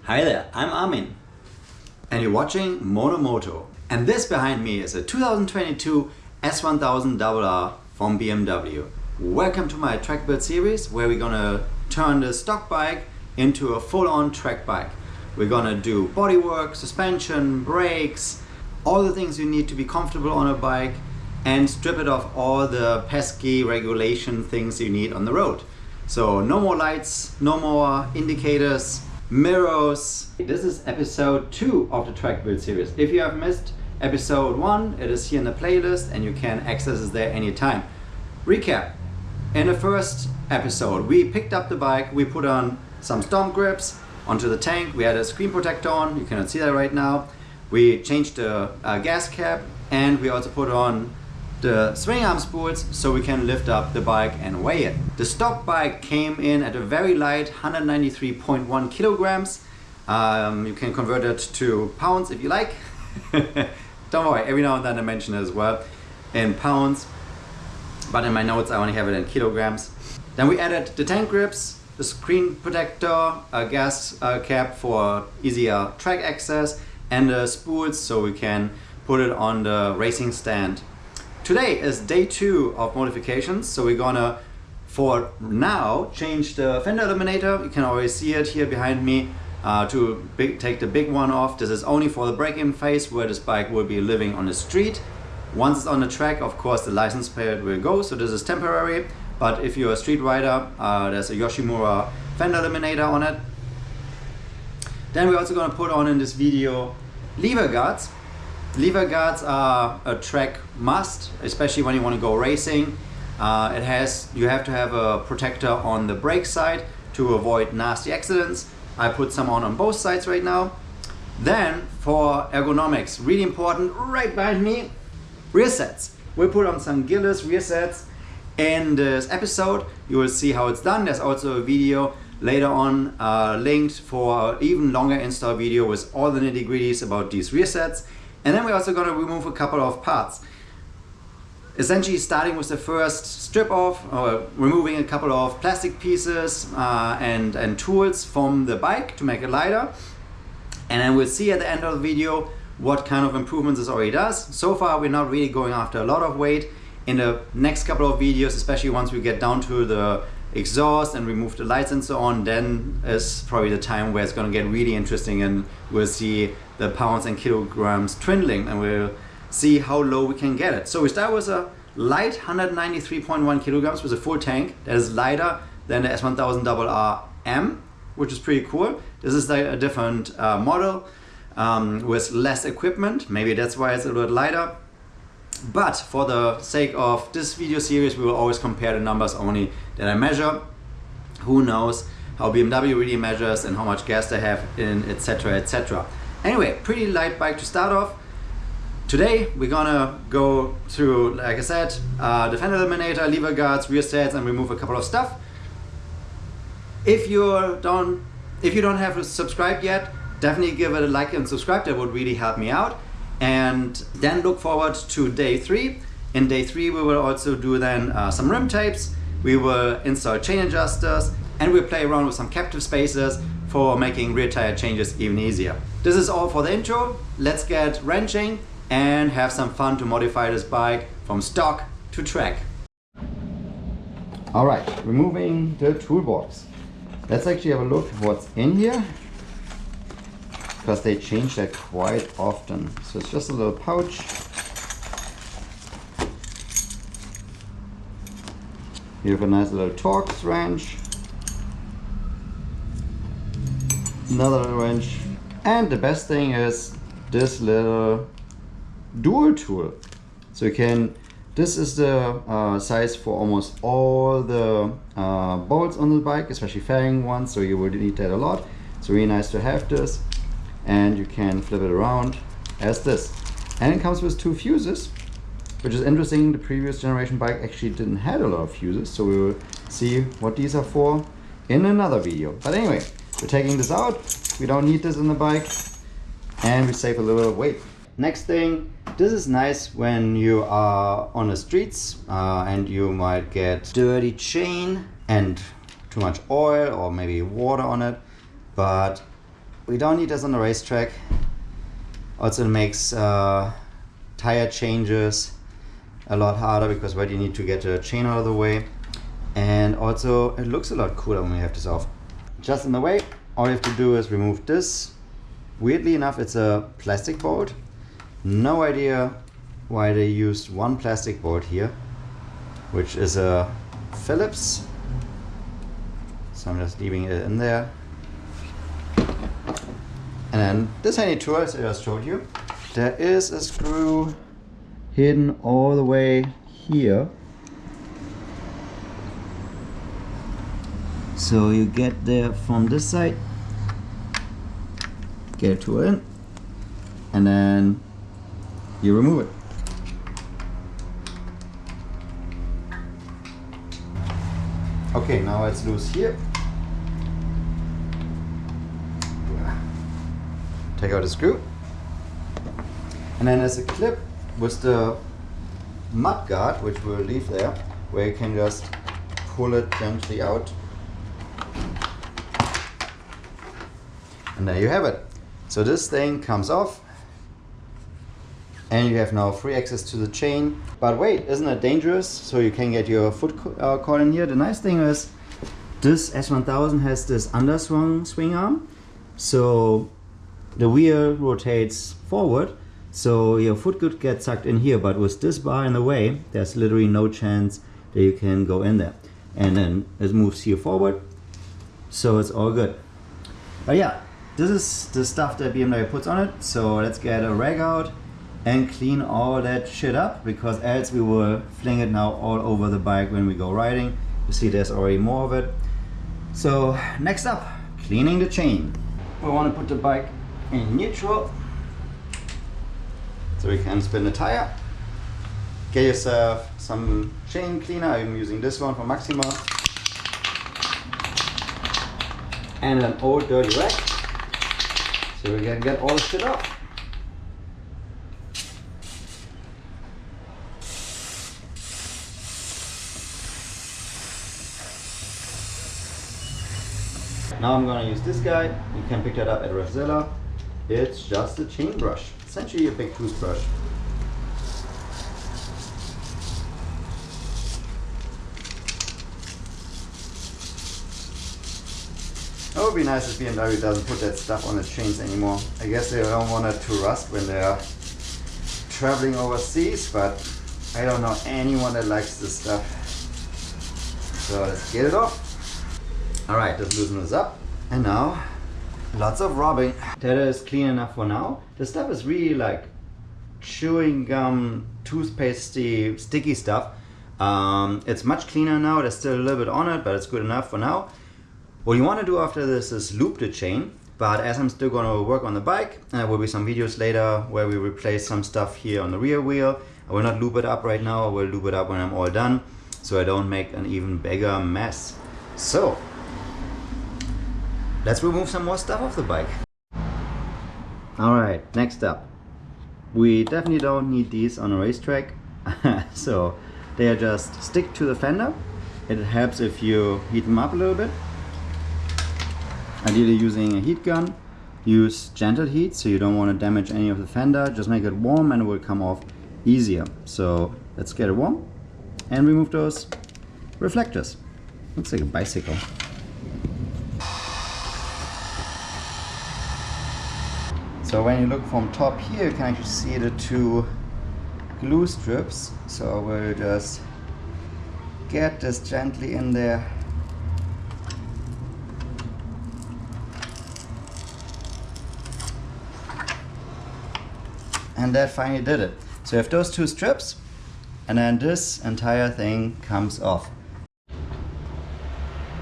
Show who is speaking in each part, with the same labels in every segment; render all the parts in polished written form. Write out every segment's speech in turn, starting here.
Speaker 1: Hi there, I'm Armin and you're watching Monomoto. And this behind me is a 2022 S1000RR from BMW. Welcome to my track build series where we're gonna turn the stock bike into a full-on track bike. We're gonna do bodywork, suspension, brakes, all the things you need to be comfortable on a bike and strip it of all the pesky regulation things you need on the road. So no more lights, no more indicators, mirrors. This is episode 2 of the track build series. If you have missed episode 1, it is here in the playlist and you can access it there anytime. Recap. In the first episode, we picked up the bike, we put on some stomp grips onto the tank, we had a screen protector on, you cannot see that right now. We changed the gas cap and we also put on the swing arm spools so we can lift up the bike and weigh it. The stock bike came in at a very light 193.1 kilograms. You can convert it to pounds if you like. Don't worry, every now and then I mention it as well in pounds, but in my notes I only have it in kilograms. Then we added the tank grips, the screen protector, a gas cap for easier track access, and the spools so we can put it on the racing stand. Today is day 2 of modifications, so we're gonna, for now, change the fender eliminator. You can already see it here behind me, take the big one off. This is only for the break-in phase where this bike will be living on the street. Once it's on the track, of course, the license plate will go, so this is temporary. But if you're a street rider, there's a Yoshimura fender eliminator on it. Then we're also gonna put on in this video lever guards. Lever guards are a track must, especially when you want to go racing. You have to have a protector on the brake side to avoid nasty accidents. I put some on both sides right now. Then for ergonomics, really important, right behind me, rear sets. We'll put on some Gilles rear sets. In this episode, you will see how it's done. There's also a video later on linked for an even longer install video with all the nitty-gritties about these rear sets. And then we're also going to remove a couple of parts. Essentially starting with the first strip off, or removing a couple of plastic pieces and tools from the bike to make it lighter. And then we'll see at the end of the video what kind of improvements this already does. So far we're not really going after a lot of weight. In the next couple of videos, especially once we get down to the exhaust and remove the lights and so on, then is probably the time where it's going to get really interesting and we'll see the pounds and kilograms dwindling and we'll see how low we can get it. So we start with a light 193.1 kilograms with a full tank that is lighter than the S1000RR M, which is pretty cool. This is a different model with less equipment. Maybe that's why it's a little bit lighter. But for the sake of this video series, we will always compare the numbers only that I measure. Who knows how BMW really measures and how much gas they have in, etc, etc. Anyway, pretty light bike to start off. Today we're gonna go through, like I said, the fender eliminator, lever guards, rear sets, and remove a couple of stuff. If you don't have subscribed yet, definitely give it a like and subscribe. That would really help me out. And then look forward to day 3. In day 3 we will also do then some rim tapes, we will install chain adjusters, and we'll play around with some captive spacers for making rear tire changes even easier. This is all for the intro. Let's get wrenching and have some fun to modify this bike from stock to track. Alright, removing the toolbox. Let's actually have a look at what's in here, because they change that quite often. So it's just a little pouch. You have a nice little Torx wrench, another little wrench, and the best thing is this little dual tool. So you can, this is the size for almost all the bolts on the bike, especially fairing ones, so you will need that a lot. It's really nice to have this. And you can flip it around as this. And it comes with 2 fuses, which is interesting. The previous generation bike actually didn't have a lot of fuses, so we will see what these are for in another video. But anyway, we're taking this out. We don't need this in the bike, and we save a little bit of weight. Next thing, this is nice when you are on the streets and you might get dirty chain and too much oil or maybe water on it. But we don't need this on the racetrack. Also, it makes tire changes a lot harder because you need to get the chain out of the way, and also it looks a lot cooler when we have this off. Just in the way, all you have to do is remove this. Weirdly enough, it's a plastic bolt. No idea why they used one plastic bolt here, which is a Phillips. So I'm just leaving it in there. And then this handy tool, as I just showed you, there is a screw hidden all the way here. So you get there from this side, get a tool in, and then you remove it. Okay, now it's loose here. Take out the screw, and then there's a clip with the mud guard, which we'll leave there, where you can just pull it gently out. And there you have it. So this thing comes off, and you have now free access to the chain. But wait, isn't it dangerous? So you can get your foot caught in here. The nice thing is this S1000 has this underswung swing arm, so the wheel rotates forward, so your foot could get sucked in here, but with this bar in the way, there's literally no chance that you can go in there. And then it moves here forward, so it's all good. But yeah, this is the stuff that BMW puts on it, so let's get a rag out and clean all that shit up, because else we will fling it now all over the bike when we go riding. You see there's already more of it. So next up, cleaning the chain. We want to put the bike in neutral so we can spin the tire. Get yourself some chain cleaner. I'm using this one from Maxima, and an old dirty rag so we can get all the shit off. Now I'm going to use this guy. You can pick that up at Revzilla. It's just a chain brush, essentially a big toothbrush. It would be nice if BMW doesn't put that stuff on the chains anymore. I guess they don't want it to rust when they're traveling overseas, but I don't know anyone that likes this stuff. So let's get it off. Alright, let's loosen this up. And now, lots of rubbing. That is clean enough for now. This stuff is really like chewing gum, toothpastey, sticky stuff. It's much cleaner now. There's still a little bit on it, but it's good enough for now. What you want to do after this is loop the chain. But as I'm still going to work on the bike, and there will be some videos later where we replace some stuff here on the rear wheel. I will not loop it up right now. I will loop it up when I'm all done, so I don't make an even bigger mess. So let's remove some more stuff off the bike. Alright, next up. We definitely don't need these on a racetrack. So they are just stick to the fender. It helps if you heat them up a little bit. Ideally using a heat gun. Use gentle heat so you don't want to damage any of the fender. Just make it warm and it will come off easier. So let's get it warm and remove those reflectors. Looks like a bicycle. So when you look from top here, you can actually see the two glue strips. So we'll just get this gently in there. And that finally did it. So you have those two strips, and then this entire thing comes off.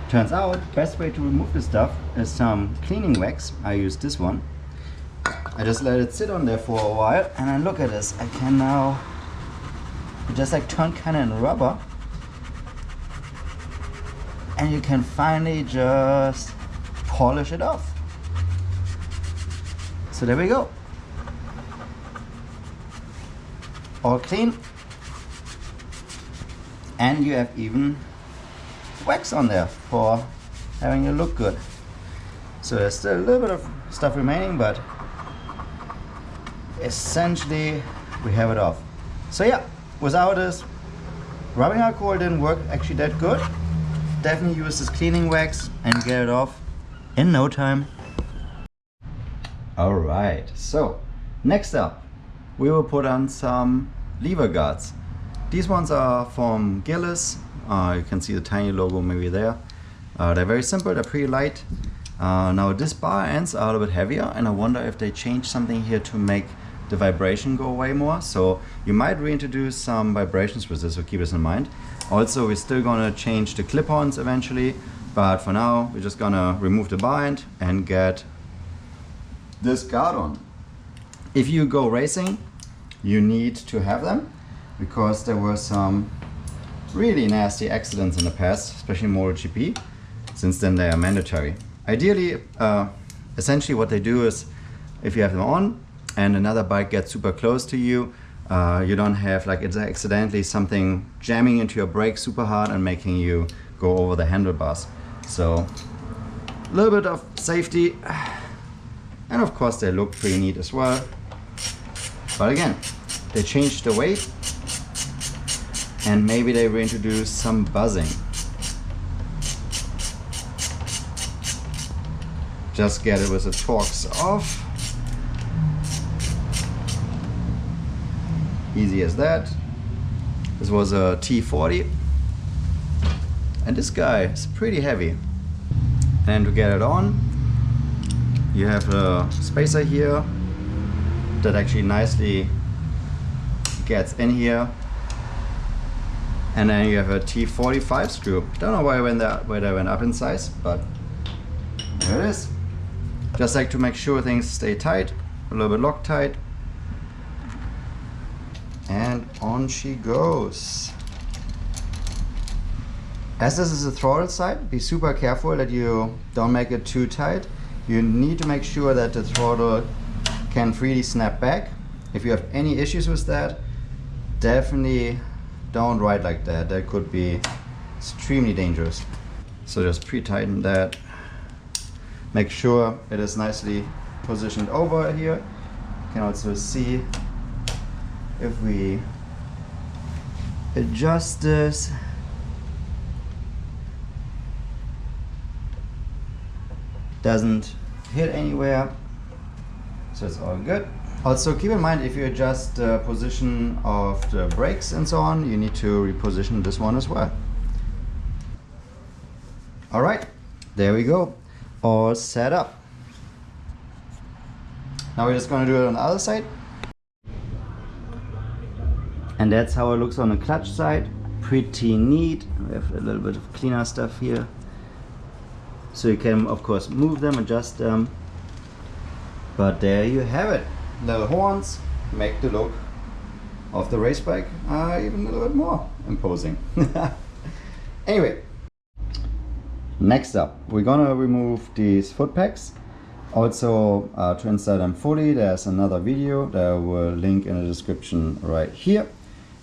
Speaker 1: Turns out, best way to remove this stuff is some cleaning wax. I use this one. I just let it sit on there for a while, and then look at this. I can now just like turn kind of in rubber, and you can finally just polish it off. So there we go. All clean, and you have even wax on there for having it look good. So there's still a little bit of stuff remaining, but essentially we have it off. So yeah, without this, rubbing alcohol didn't work actually that good. Definitely use this cleaning wax and get it off in no time. Alright, so next up we will put on some lever guards. These ones are from Gilles. You can see the tiny logo maybe there. They're very simple, they're pretty light. Now this bar ends are a little bit heavier, and I wonder if they changed something here to make the vibration go away more. So you might reintroduce some vibrations with this, so keep this in mind. Also, we're still gonna change the clip-ons eventually, but for now we're just gonna remove the bar end and get this guard on. If you go racing, you need to have them because there were some really nasty accidents in the past, especially in MotoGP. Since then they are mandatory. Ideally, essentially what they do is if you have them on and another bike gets super close to you, you don't have like it's accidentally something jamming into your brake super hard and making you go over the handlebars. So a little bit of safety, and of course they look pretty neat as well. But again, they changed the weight and maybe they reintroduce some buzzing. Just get it with the Torx off. Easy as that. This was a T40 and this guy is pretty heavy. And to get it on, you have a spacer here that actually nicely gets in here, and then you have a T45 screw. Don't know why they went up in size, but there it is. Just like to make sure things stay tight, a little bit Loctite, and on she goes. As this is a throttle side, be super careful that you don't make it too tight. You need to make sure that the throttle can freely snap back. If you have any issues with that, definitely don't ride like that. That could be extremely dangerous. So just pre-tighten that. Make sure it is nicely positioned over here. You can also see if we adjust this, doesn't hit anywhere, so it's all good. Also keep in mind, if you adjust the position of the brakes and so on, you need to reposition this one as well. Alright, there we go, all set up. Now we're just going to do it on the other side. And that's how it looks on the clutch side. Pretty neat. We have a little bit of cleaner stuff here. So you can of course move them, adjust them. But there you have it. Little horns make the look of the race bike even a little bit more imposing. Anyway, next up we're gonna remove these foot pegs. Also to install them fully, there's another video that I will link in the description right here.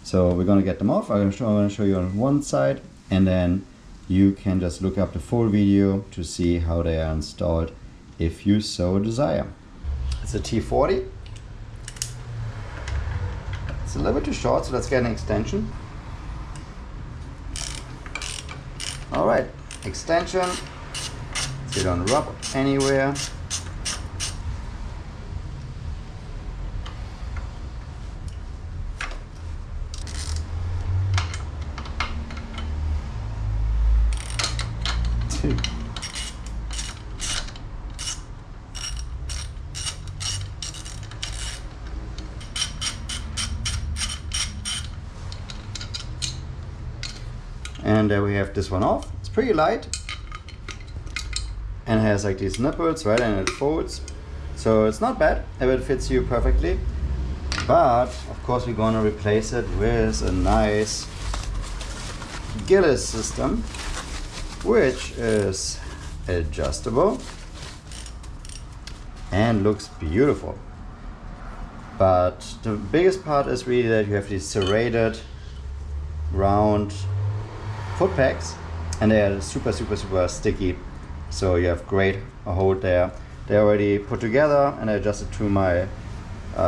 Speaker 1: So we're gonna get them off. I'm gonna show you on one side, and then you can just look up the full video to see how they are installed if you so desire. It's a T40. It's a little bit too short, so let's get an extension. Alright, extension, so you don't rub anywhere. And there we have this one off. It's pretty light and has like these nipples, right, and it folds. So it's not bad if it fits you perfectly. But of course we're gonna replace it with a nice Gilles system, which is adjustable and looks beautiful. But the biggest part is really that you have these serrated round foot pegs, and they are super sticky. So you have great hold there. They're already put together and I adjusted to my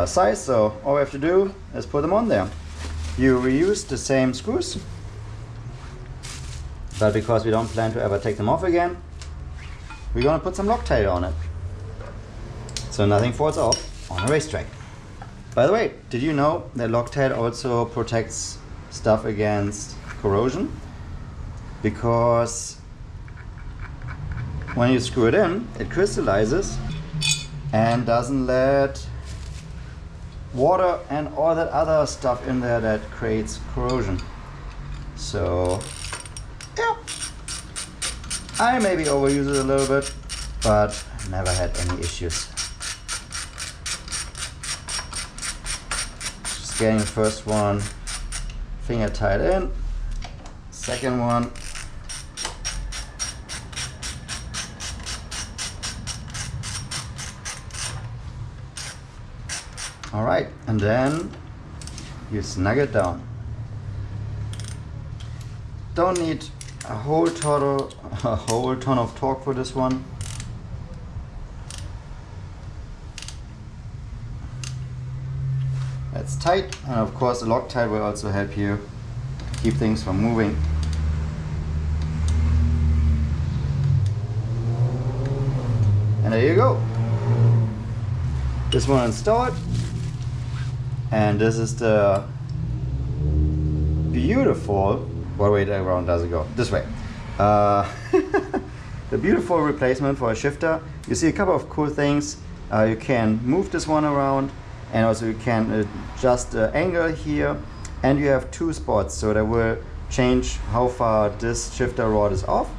Speaker 1: size, so all we have to do is put them on there. You reuse the same screws, but because we don't plan to ever take them off again, we're gonna put some Loctite on it, so nothing falls off on a racetrack. By the way, did you know that Loctite also protects stuff against corrosion? Because when you screw it in, it crystallizes and doesn't let water and all that other stuff in there that creates corrosion. So yeah, I maybe overuse it a little bit, but never had any issues. Just getting the first one finger tied in, second one. All right, and then you snug it down. Don't need a whole ton of torque for this one. That's tight, and of course the Loctite will also help you keep things from moving. And there you go. This one installed. And this is the beautiful, what way around does it go? This way. The beautiful replacement for a shifter. You see a couple of cool things. You can move this one around, and also you can adjust the angle here, and you have two spots, so that will change how far this shifter rod is off,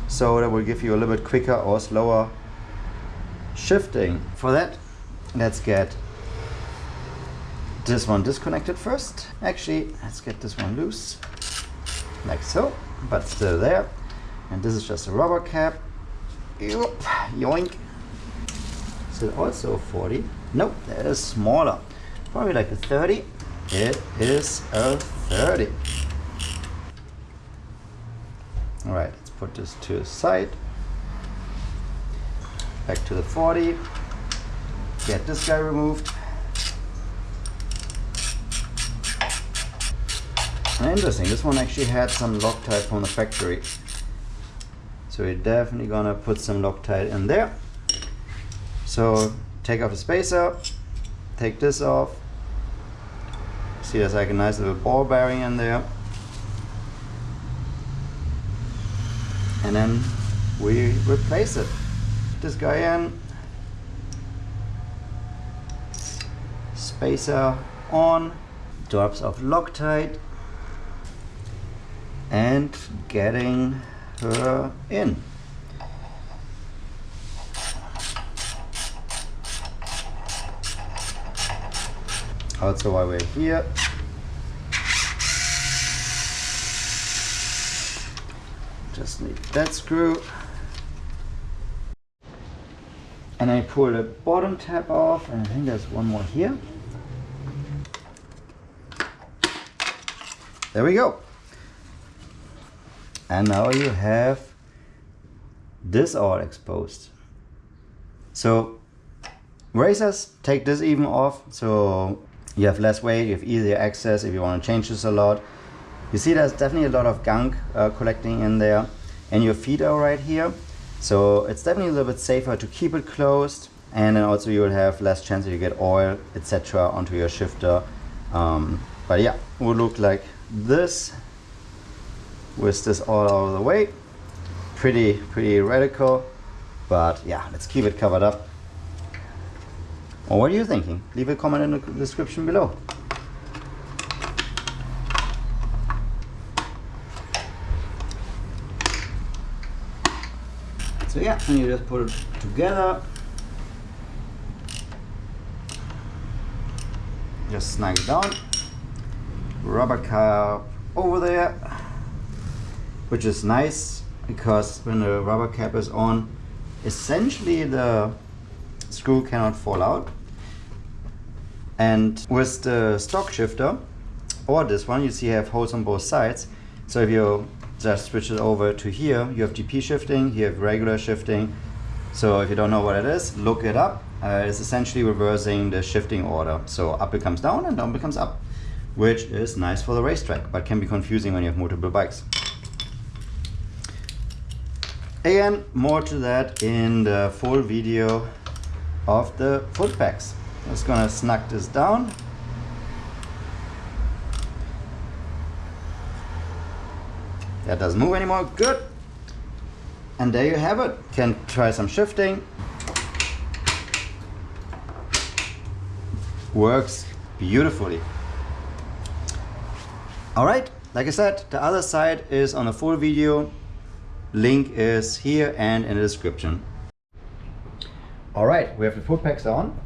Speaker 1: so that will give you a little bit quicker or slower shifting. For that, let's get this one disconnected first. Actually, let's get this one loose, like so, but still there. And this is just a rubber cap. Yoink. Is it also a 40? Nope, that is smaller. Probably like a 30. It is a 30. All right, let's put this to the side. Back to the 40. Get this guy removed. Interesting, this one actually had some Loctite from the factory. So we're definitely gonna put some Loctite in there. So take off the spacer, take this off. See, there's like a nice little ball bearing in there. And then we replace it. Put this guy in. Spacer on. Drops of Loctite. And getting her in. Also while we're here, just need that screw. And I pull the bottom tab off, and I think there's one more here. There we go. And now you have this all exposed. So racers take this even off, so you have less weight, you have easier access if you want to change this a lot. You see there's definitely a lot of gunk collecting in there, and your feet are right here. So it's definitely a little bit safer to keep it closed, and then also you will have less chance that you get oil, etc. onto your shifter. But yeah, it will look like this. With this all out of the way. Pretty radical, but yeah, let's keep it covered up. Or what are you thinking? Leave a comment in the description below. So yeah, and you just put it together. Just snag it down. Rubber cap over there. Which is nice, because when the rubber cap is on, essentially the screw cannot fall out. And with the stock shifter, or this one, you see I have holes on both sides. So if you just switch it over to here. You have DP shifting, you have regular shifting. So if you don't know what it is, look it up. It's essentially reversing the shifting order. So up becomes down and down becomes up, which is nice for the racetrack, but can be confusing when you have multiple bikes. Again, more to that in the full video of the foot pegs. I'm just gonna snug this down. That doesn't move anymore, good. And there you have it. Can try some shifting. Works beautifully. All right, like I said, the other side is on a full video. Link is here and in the description. All right, we have the foot pegs on.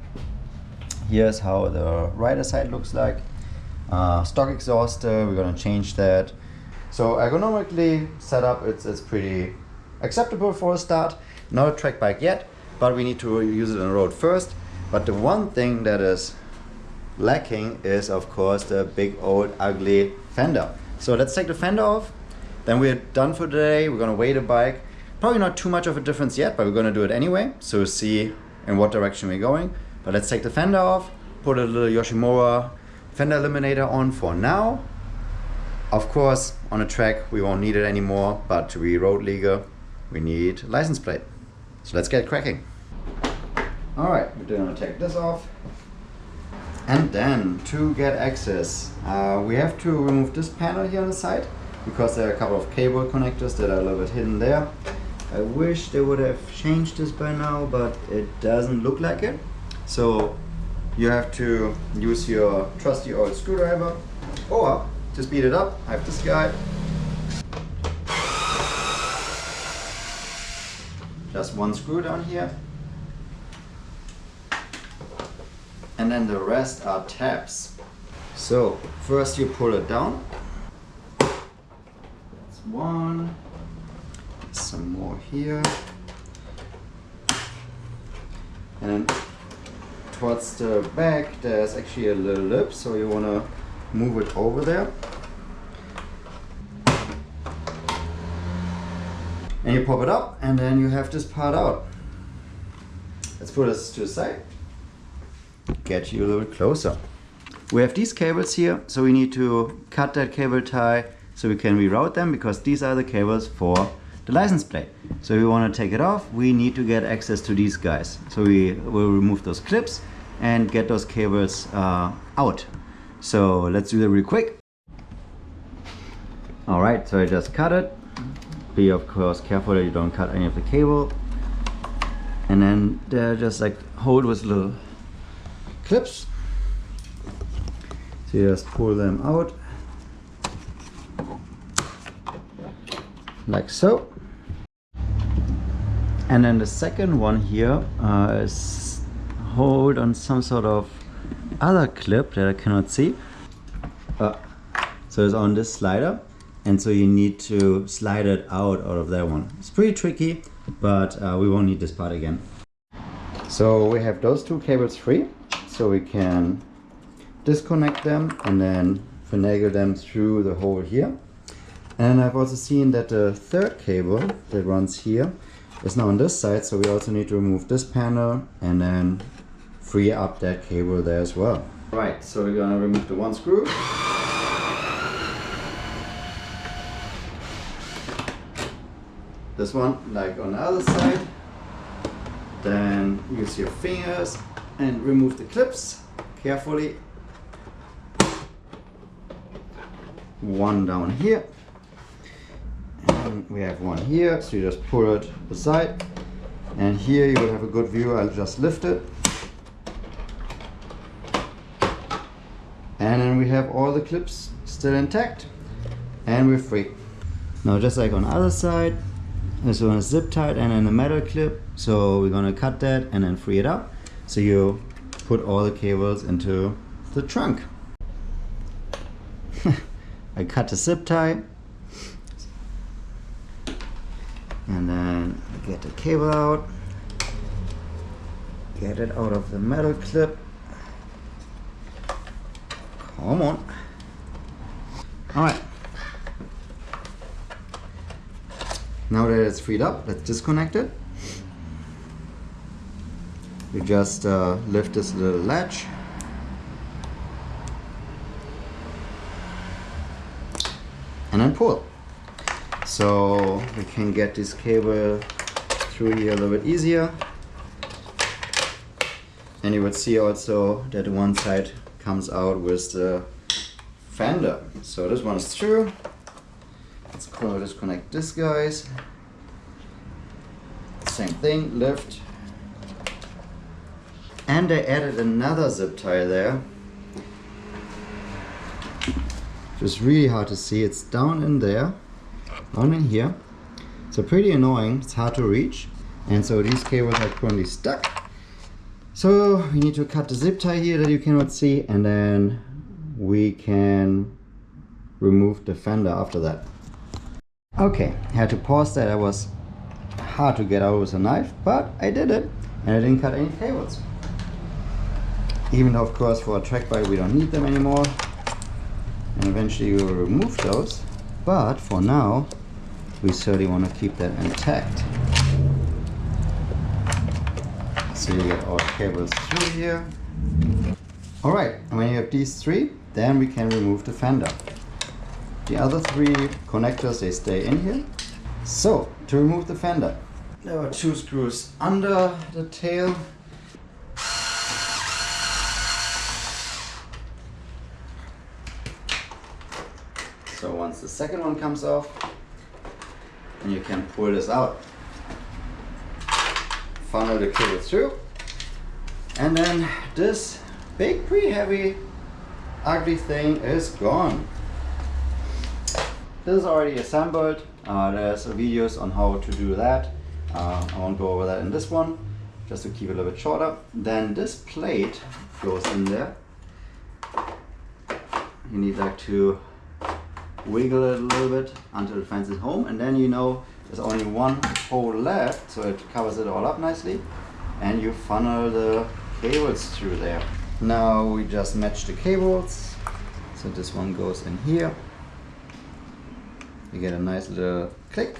Speaker 1: Here's how the rider side looks like. Stock exhauster, we're gonna change that. So ergonomically set up, it's pretty acceptable for a start. Not a track bike yet, but we need to use it on the road first. But the one thing that is lacking is of course the big old ugly fender. So let's take the fender off. Then we're done for today. We're gonna weigh the bike. Probably not too much of a difference yet, but we're gonna do it anyway. So see in what direction we're going. But let's take the fender off, put a little Yoshimura fender eliminator on for now. Of course, on a track, we won't need it anymore, but to be road legal, we need a license plate. So let's get cracking. All right, we're gonna take this off. And then to get access, we have to remove this panel here on the side because there are a couple of cable connectors that are a little bit hidden there. I wish they would have changed this by now, but it doesn't look like it. So you have to use your trusty old screwdriver, or to speed it up, I have this guy. Just one screw down here. And then the rest are tabs. So first you pull it down. That's one. Some more here. And then towards the back there's actually a little lip, so you want to move it over there. And you pop it up, and then you have this part out. Let's put this to the side. Get you a little closer. We have these cables here, so we need to cut that cable tie so we can reroute them, because these are the cables for the license plate. So if we want to take it off, we need to get access to these guys. So we will remove those clips and get those cables out. So let's do that real quick. All right, so I just cut it. Be of course careful that you don't cut any of the cable. And then they're just like hold with little clips. So you just pull them out. Like so. And then the second one here is hold on some sort of other clip that I cannot see. So it's on this slider, and so you need to slide it out of that one. It's pretty tricky, but we won't need this part again. So we have those two cables free, so we can disconnect them and then finagle them through the hole here. And I've also seen that the third cable that runs here is now on this side, so we also need to remove this panel and then free up that cable there as well. Right, so we're gonna remove the one screw. This one, like on the other side. Then use your fingers and remove the clips carefully. One down here. And we have one here, so you just pull it aside. And here you will have a good view. I'll just lift it. And then we have all the clips still intact. And we're free. Now just like on the other side, this one is zip tied and then a metal clip. So we're gonna cut that and then free it up. So you put all the cables into the trunk. I cut the zip tie. And then get the cable out. Get it out of the metal clip. Come on. Alright. Now that it's freed up, let's disconnect it. You just lift this little latch. And then pull. So we can get this cable through here a little bit easier. And you would see also that one side comes out with the Fender. So this one is through. Let's disconnect this, guys. Same thing, lift. And I added another zip tie there. It's really hard to see. It's down in there, down in here. So pretty annoying. It's hard to reach. And so these cables are currently stuck. So we need to cut the zip tie here that you cannot see, and then we can remove the fender after that. Okay, I had to pause that. It was hard to get out with a knife, but I did it, and I didn't cut any cables. Even though, of course, for a track bike we don't need them anymore, and eventually we will remove those, but for now we certainly want to keep that intact. So you get all cables through here. Alright, and when you have these three, then we can remove the fender. The other three connectors, they stay in here. So, to remove the fender, there are two screws under the tail. So once the second one comes off, and you can pull this out. Funnel the cable through, and then this big, pretty heavy, ugly thing is gone. This is already assembled. There's videos on how to do that. I won't go over that in this one, just to keep it a little bit shorter. Then this plate goes in there. You need like to wiggle it a little bit until it finds its home, and then you know there's only one hole left, so it covers it all up nicely, and you funnel the cables through there. Now we just match the cables. So this one goes in here. You get a nice little click.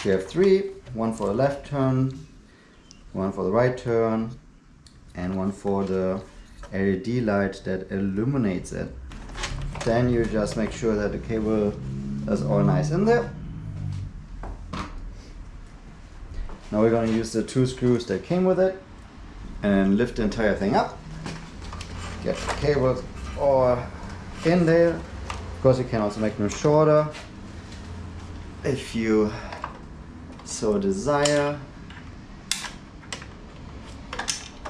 Speaker 1: You have three, one for the left turn, one for the right turn, and one for the LED light that illuminates it. Then you just make sure that the cable is all nice in there. Now we're going to use the two screws that came with it and lift the entire thing up. Get the cables all in there. Of course, you can also make them shorter if you so desire,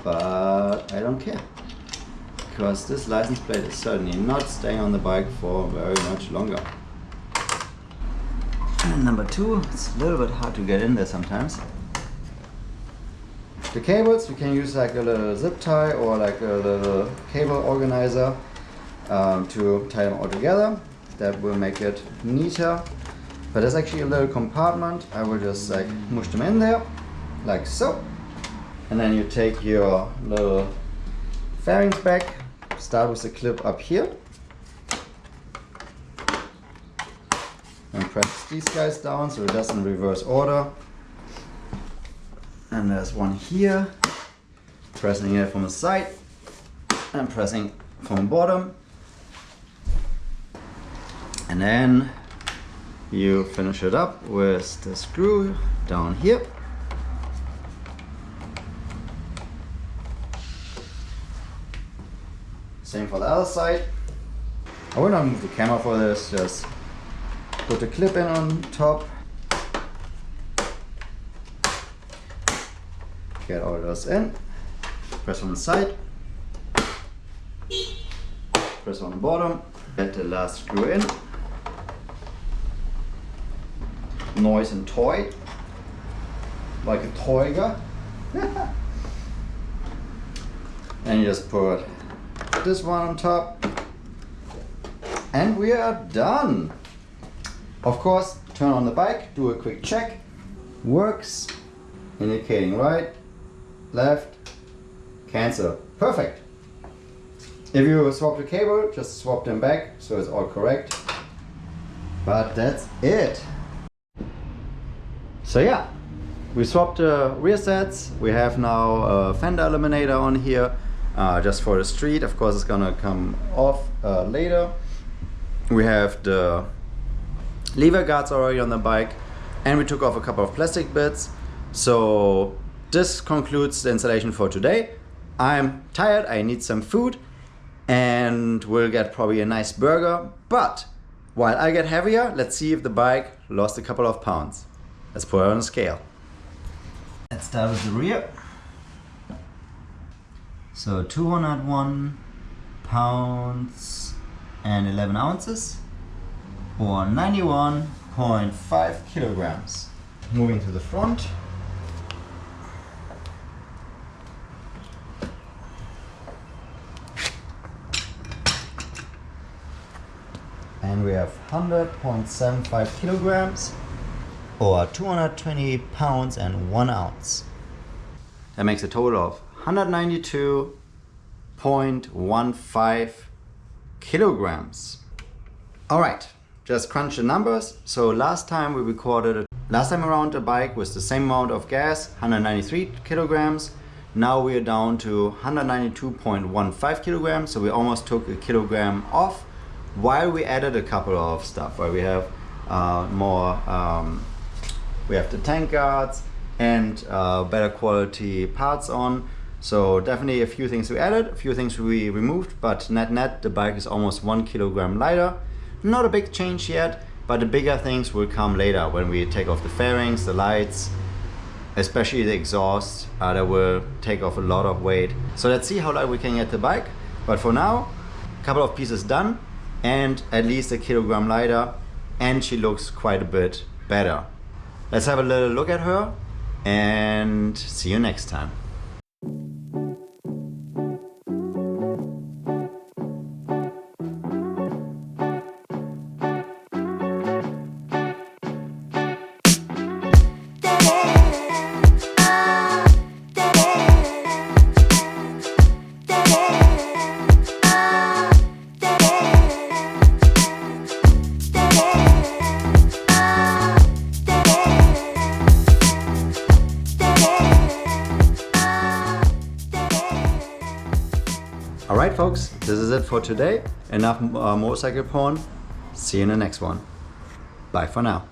Speaker 1: but I don't care, because this license plate is certainly not staying on the bike for very much longer. And number two, it's a little bit hard to get in there sometimes. The cables, you can use like a little zip tie or like a little cable organizer to tie them all together. That will make it neater. But there's actually a little compartment. I will just like mush them in there, like so. And then you take your little fairings back, start with the clip up here. And press these guys down so it does in reverse order. And there's one here, pressing it from the side and pressing from the bottom. And then you finish it up with the screw down here. Same for the other side. I will not move the camera for this, just put the clip in on top. Get all those in, press on the side, press on the bottom, get the last screw in. Noise and toy, like a toy gun. And you just put this one on top, and we are done. Of course, turn on the bike, do a quick check. Works, indicating right, left, cancel. Perfect. If you swap the cable, just swap them back so it's all correct. But that's it. So yeah, we swapped the rear sets. We have now a Fender Eliminator on here, just for the street. Of course, it's gonna come off later. We have the lever guards already on the bike, and we took off a couple of plastic bits. So this concludes the installation for today. I'm tired, I need some food, and we'll get probably a nice burger. But while I get heavier, let's see if the bike lost a couple of pounds. Let's put it on a scale. Let's start with the rear. So 201 pounds and 11 ounces, or 91.5 kilograms. Moving to the front. And we have 100.75 kilograms, or 220 pounds and 1 ounce. That makes a total of 192.15 kilograms. All right, just crunch the numbers. So last time around the bike was the same amount of gas, 193 kilograms. Now we are down to 192.15 kilograms. So we almost took a kilogram off, while we added a couple of stuff, where we have we have the tank guards and better quality parts on. So definitely a few things we added, a few things we removed, but net the bike is almost 1 kilogram lighter. Not a big change yet, but the bigger things will come later when we take off the fairings, the lights, especially the exhaust, that will take off a lot of weight. So let's see how light we can get the bike. But for now, a couple of pieces done, and at least a kilogram lighter, and she looks quite a bit better. Let's have a little look at her and see you next time. Alright folks, this is it for today. Enough motorcycle porn. See you in the next one. Bye for now.